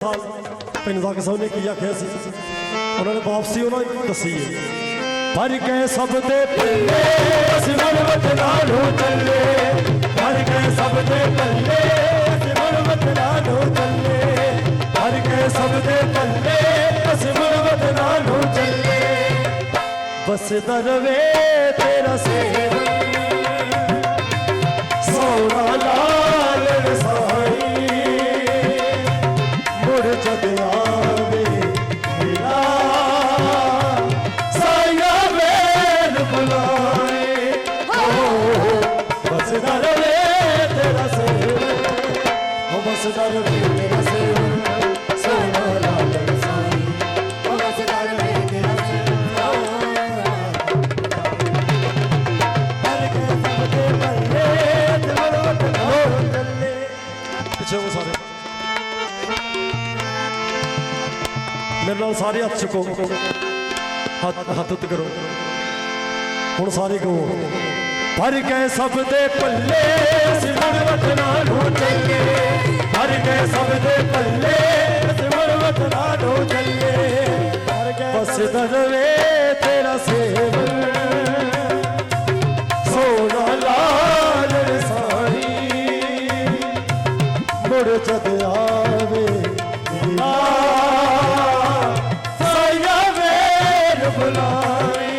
साल पिंड जाके सब ने की आख्या सी उन्होंने वापसी उन्होंने दसी है भर के सब दे पल्ले सिमरवत नालो चले भर के सब दे पल्ले सिमरवत नालो चले भर के सब दे पल्ले सिमरवत नालो चले बस दरवे तेरा सेवन सोना लाल रसाई मुड़ जद आवे मेरा साया वेल बुलाए बस दरवे तेरा सेवन हो बस दरवे तेरा सेवन सोना लाल रसाई हो बस दरवे तेरा सारे मेरे नाल सारे हथ चुको हाथ उत्त करो हुण सारे कहो भर के सब दे पल्ले सिमरवत नालो चले भर के सब दे पल्ले सिमरवत नालो चले बस दरवे तेरा सेवन सोना लाल रसाई मुड़ जद आवे मेरा साया वेल बुलाए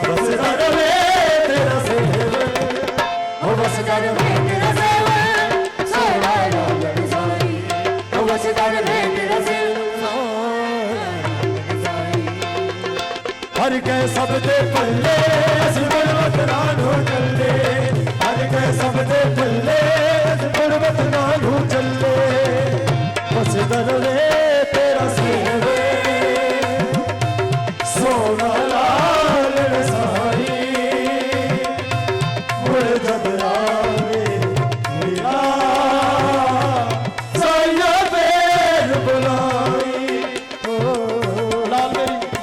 बस दरवे तेरा सेवन हो बस दरवे तेरा सेवन सोना लाल रसाई हो बस दरवे तेरा हर के सब दे पल्ले सिमरवत नालो चले हर के सब दे पल्ले सिमरवत नालो चले बस दरवे तेरा सेवन सोना लाल रसाई मुड़ जद